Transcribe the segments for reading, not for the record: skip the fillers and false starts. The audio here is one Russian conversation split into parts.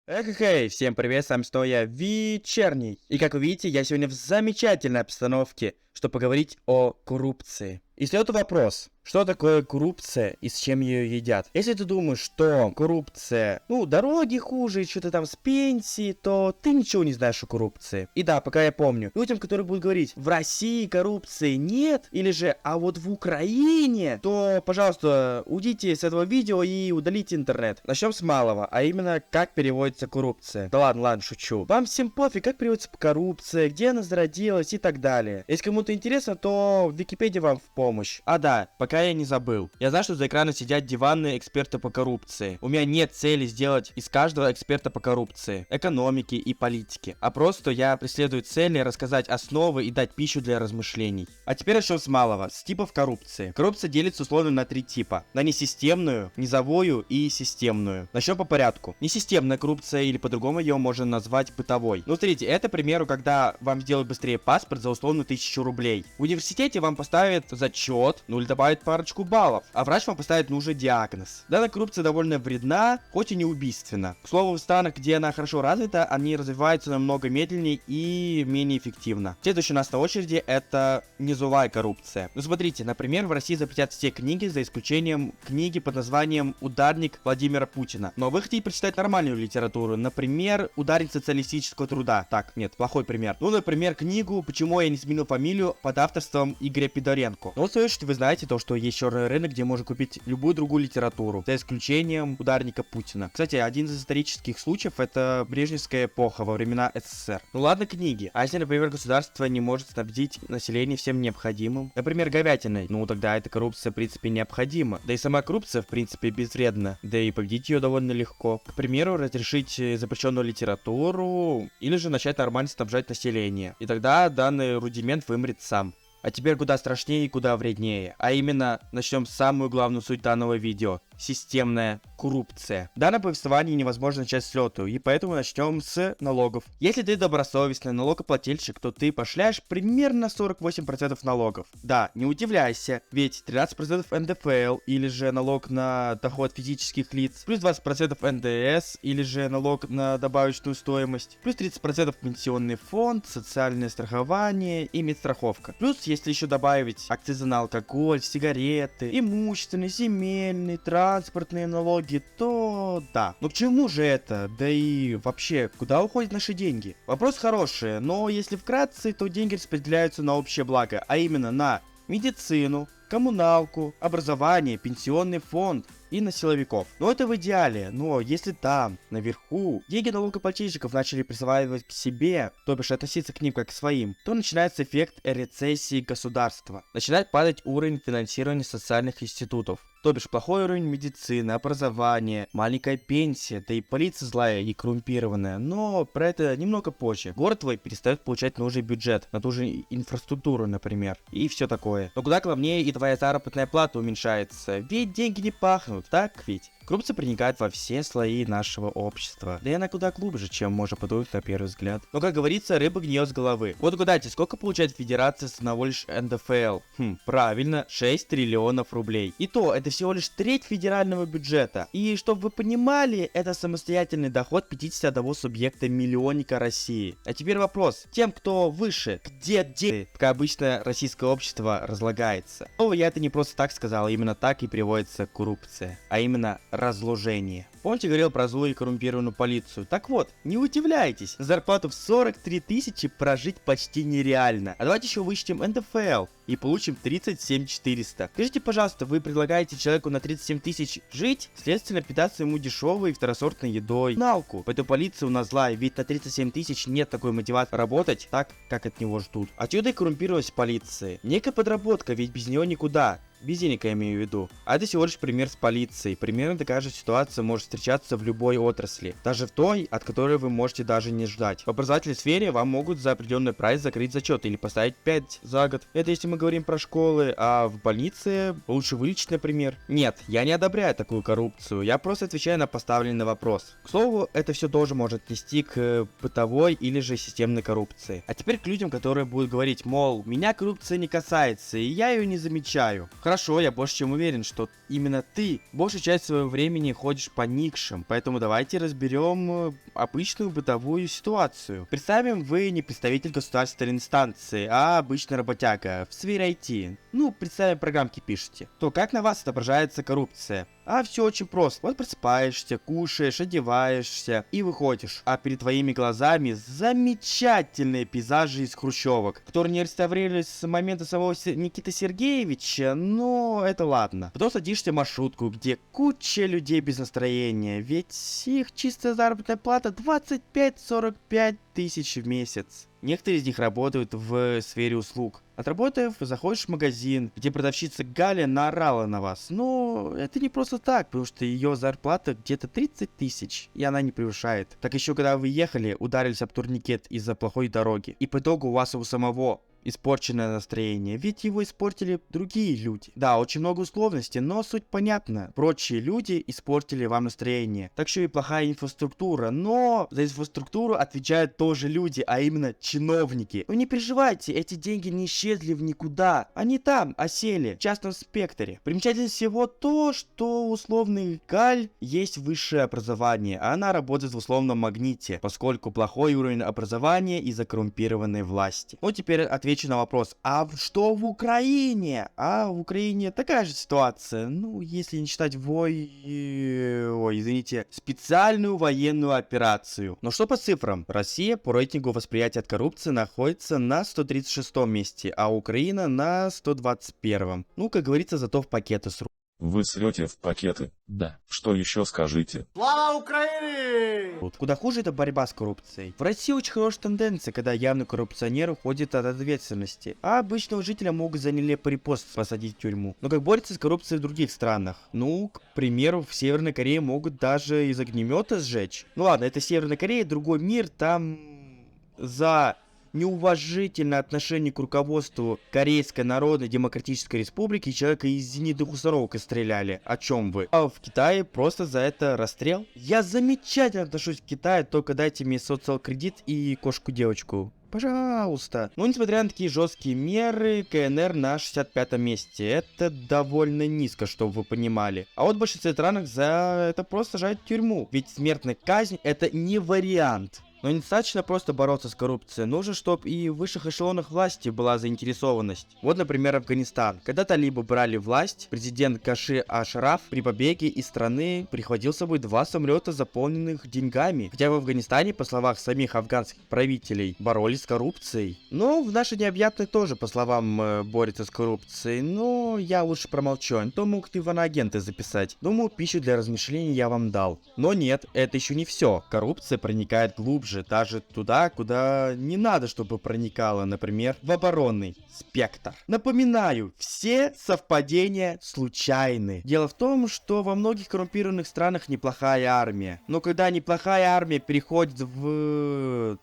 Эй, всем привет, с вами снова я, Вечерний. И как вы видите, я сегодня в замечательной обстановке, чтобы поговорить о коррупции. И следует вопрос, что такое коррупция и с чем ее едят? Если ты думаешь, что коррупция, дороги хуже, что-то там с пенсии, то ты ничего не знаешь о коррупции. И да, пока я помню, людям, которые будут говорить, в России коррупции нет, или же, а вот в Украине, то, пожалуйста, уйдите с этого видео и удалите интернет. Начнем с малого, а именно, как переводится коррупция. Да ладно, шучу. Вам всем пофиг, как переводится коррупция, где она зародилась и так далее. Если кому-то интересно, то Википедия вам в помощь. А да, пока я не забыл. Я знаю, что за экраном сидят диванные эксперты по коррупции. У меня нет цели сделать из каждого эксперта по коррупции, экономике и политике. А просто я преследую цели рассказать основы и дать пищу для размышлений. А теперь начнем с малого, с типов коррупции. Коррупция делится условно на три типа. На несистемную, низовую и системную. Начнем по порядку. Несистемная коррупция, или по-другому ее можно назвать бытовой. Ну смотрите, это, к примеру, когда вам сделают быстрее паспорт за условно 1000 рублей. В университете вам поставят зачет, или добавят парочку баллов, а врач вам поставит нужный диагноз. Данная коррупция довольно вредна, хоть и не убийственна. К слову, в странах, где она хорошо развита, они развиваются намного медленнее и менее эффективно. Следующая у нас на очереди это низовая коррупция. Ну смотрите, например, в России запретят все книги, за исключением книги под названием «Ударник Владимира Путина». Но вы хотите прочитать нормальную литературу, например, «Ударник социалистического труда». Так, нет, плохой пример. Ну, например, книгу «Почему я не сменил фамилию» под авторством Игоря Пидоренко. Ну, слышите, вы знаете то, что есть черный рынок, где можно купить любую другую литературу, за исключением «Ударника Путина». Кстати, один из исторических случаев это Брежневская эпоха во времена СССР. Ну ладно, книги. А если, например, государство не может снабдить население всем необходимым, например, говядиной, ну тогда эта коррупция, в принципе, необходима. Да и сама коррупция, в принципе, безвредна. Да и победить ее довольно легко. К примеру, разрешить запрещенную литературу, или же начать нормально снабжать население. И тогда данный рудимент вымрет сам. А теперь куда страшнее и куда вреднее. А именно, начнем с самую главную суть данного видео. Системная коррупция. Данное повествование невозможно начать с лету, и поэтому начнем с налогов. Если ты добросовестный налогоплательщик, то ты пошляешь примерно 48% налогов. Да, не удивляйся, ведь 13% НДФЛ, или же налог на доход физических лиц, плюс 20% НДС, или же налог на добавочную стоимость, плюс 30% пенсионный фонд, социальное страхование и медстраховка. Плюс, если еще добавить акцизы на алкоголь, сигареты, имущественные, земельные, транспортные налоги, то да. Но к чему же это? Да и вообще, куда уходят наши деньги? Вопрос хороший, но если вкратце, то деньги распределяются на общее благо, а именно на медицину, коммуналку, образование, пенсионный фонд и на силовиков. Но это в идеале, но если там, наверху, деньги налогоплательщиков начали присваивать к себе, то бишь относиться к ним как к своим, то начинается эффект рецессии государства. Начинает падать уровень финансирования социальных институтов. То бишь плохой уровень медицины, образования, маленькая пенсия, да и полиция злая и коррумпированная, но про это немного позже. Город твой перестает получать нужный бюджет на ту же инфраструктуру, например, и все такое. Но куда главнее и твоя заработная плата уменьшается, ведь деньги не пахнут, так ведь? Коррупция проникает во все слои нашего общества. Да и она куда глубже, чем можно подумать на первый взгляд. Но, как говорится, рыба гниет с головы. Вот угадайте, сколько получает федерация с одного лишь НДФЛ? Правильно, 6 триллионов рублей. И то, это всего лишь треть федерального бюджета. И, чтобы вы понимали, это самостоятельный доход 51 субъекта миллионника России. А теперь вопрос. Тем, кто выше, где деньги? Пока обычно российское общество разлагается. Но я это не просто так сказал, именно так и приводится коррупция. А именно разложение. Помните, говорил про злую и коррумпированную полицию? Так вот, не удивляйтесь, зарплату в 43 тысячи прожить почти нереально. А давайте еще вычтем НДФЛ и получим 37 400. Скажите, пожалуйста, вы предлагаете человеку на 37 тысяч жить, следственно питаться ему дешевой и второсортной едой, налку. Поэтому полиция у нас злая, ведь на 37 тысяч нет такой мотивации работать так, как от него ждут. Отсюда и коррумпированность полиции. Некая подработка, ведь без нее никуда. Без денег я имею в виду. А это всего лишь пример с полицией. Примерно такая же ситуация может встречаться в любой отрасли. Даже в той, от которой вы можете даже не ждать. В образовательной сфере вам могут за определенный прайс закрыть зачет или поставить 5 за год. Это если мы говорим про школы, а в больнице лучше вылечить, например. Нет, я не одобряю такую коррупцию, я просто отвечаю на поставленный вопрос. К слову, это все тоже может отнести к бытовой или же системной коррупции. А теперь к людям, которые будут говорить, мол, меня коррупция не касается, и я ее не замечаю. Хорошо, я больше чем уверен, что именно ты большую часть своего времени ходишь по никшам, поэтому давайте разберем обычную бытовую ситуацию. Представим, вы не представитель государственной инстанции, а обычный работяга в сфере IT. Ну, представим, программки пишете. То как на вас отображается коррупция? А все очень просто. Вот просыпаешься, кушаешь, одеваешься и выходишь. А перед твоими глазами замечательные пейзажи из хрущевок, которые не реставрировались с момента самого Никиты Сергеевича, но это ладно. Потом садишься в маршрутку, где куча людей без настроения, ведь их чистая заработная плата 25-45 тысяч в месяц. Некоторые из них работают в сфере услуг. Отработав, заходишь в магазин, где продавщица Галя наорала на вас. Но это не просто так, потому что ее зарплата где-то 30 тысяч, и она не превышает. Так еще когда вы ехали, ударились об турникет из-за плохой дороги. И по итогу у вас у самого испорченное настроение, ведь его испортили другие люди. Да, очень много условностей, но суть понятна. Прочие люди испортили вам настроение. Так что и плохая инфраструктура, но за инфраструктуру отвечают тоже люди, а именно чиновники. Но не переживайте, эти деньги не исчезли в никуда. Они там осели, в частном спектре. Примечательно всего то, что у условный Галь есть высшее образование, а она работает в условном магните, поскольку плохой уровень образования из-за коррумпированной власти. Ну теперь отвечу на вопрос, а что в Украине? А в Украине такая же ситуация, ну, если не считать специальную военную операцию. Но что по цифрам? Россия по рейтингу восприятия от коррупции находится на 136 месте, а Украина на 121. Ну, как говорится, зато в пакеты с Вы слете в пакеты? Да. Что еще скажите? Слава Украине! Куда хуже это борьба с коррупцией. В России очень хорошая тенденция, когда явный коррупционер уходит от ответственности, а обычного жителя могут за нелепый репост посадить в тюрьму. Но как борется с коррупцией в других странах? Ну, к примеру, в Северной Корее могут даже из огнемета сжечь. Ну ладно, это Северная Корея, другой мир, там за неуважительное отношение к руководству Корейской Народно-Демократической Республики человека из зенитных установок стреляли. О чем вы? А в Китае просто за это расстрел? Я замечательно отношусь к Китаю, только дайте мне социал-кредит и кошку-девочку. Пожалуйста. Но несмотря на такие жесткие меры, КНР на 65-м месте. Это довольно низко, чтобы вы понимали. А вот в большинстве странах за это просто сажают в тюрьму. Ведь смертная казнь это не вариант. Но недостаточно просто бороться с коррупцией, нужно, чтобы и в высших эшелонах власти была заинтересованность. Вот, например, Афганистан. Когда талибы брали власть, президент Каши Ашраф при побеге из страны прихватил с собой 2 самолета, заполненных деньгами. Хотя в Афганистане, по словам самих афганских правителей, боролись с коррупцией. Но в нашей необъятной тоже, по словам, борется с коррупцией. Но я лучше промолчу, а то могут ивано-агенты записать. Думаю, пищу для размышлений я вам дал. Но нет, это еще не все. Коррупция проникает глубже. Даже туда, куда не надо, чтобы проникало, например, в оборонный спектр. Напоминаю, все совпадения случайны. Дело в том, что во многих коррумпированных странах неплохая армия. Но когда неплохая армия переходит в...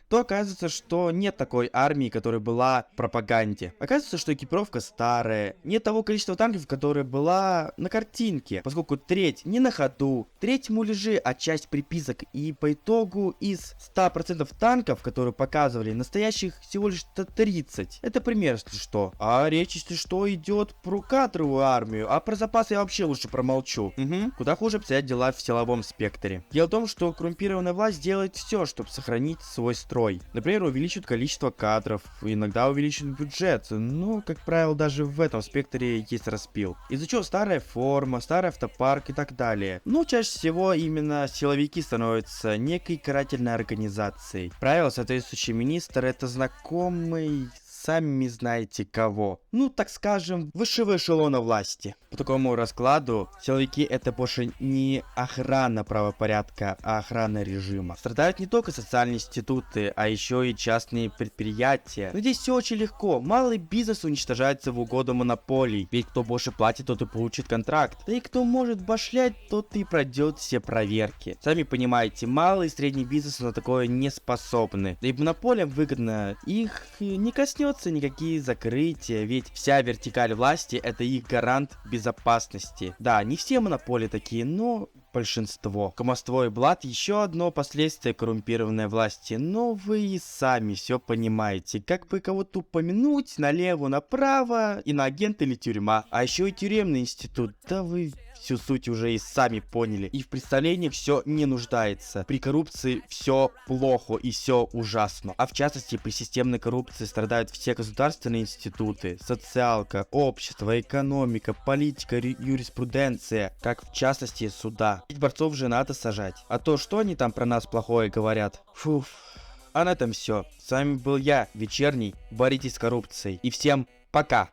то оказывается, что нет такой армии, которая была в пропаганде. Оказывается, что экипировка старая, нет того количества танков, которое была на картинке, поскольку треть не на ходу, треть муляжи, а часть приписок, и по итогу из 100% танков, которые показывали, настоящих всего лишь 30. Это пример, если что. А речь, если что, идет про кадровую армию, а про запасы я вообще лучше промолчу. Куда хуже обстоят дела в силовом спектре. Дело в том, что коррумпированная власть делает все, чтобы сохранить свой строй. Например, увеличивают количество кадров, иногда увеличивают бюджет, но, как правило, даже в этом спектре есть распил. Из-за чего старая форма, старый автопарк и так далее. Но чаще всего именно силовики становятся некой карательной организацией. Правило, соответствующий министр это знакомый... сами знаете кого. Ну, так скажем, высшего эшелона власти. По такому раскладу, силовики это больше не охрана правопорядка, а охрана режима. Страдают не только социальные институты, а еще и частные предприятия. Но здесь все очень легко. Малый бизнес уничтожается в угоду монополий. Ведь кто больше платит, тот и получит контракт. Да и кто может башлять, тот и пройдет все проверки. Сами понимаете, малый и средний бизнес на такое не способны. Да и монополиям выгодно. Их не коснется берется никакие закрытия, ведь вся вертикаль власти это их гарант безопасности. Да, не все монополии такие, но большинство. Кумовство и блат еще одно последствие коррумпированной власти, но вы и сами все понимаете. Как бы кого-то упомянуть налево, направо, иноагент или тюрьма. А еще и тюремный институт, да вы всю суть уже и сами поняли. И в представлениях все не нуждается. При коррупции все плохо и все ужасно. А в частности, при системной коррупции страдают все государственные институты, социалка, общество, экономика, политика, юриспруденция, как в частности суда. Ведь борцов же надо сажать. А то, что они там про нас плохое говорят? Фуф. А на этом все. С вами был я, Вечерний. Боритесь с коррупцией. И всем пока.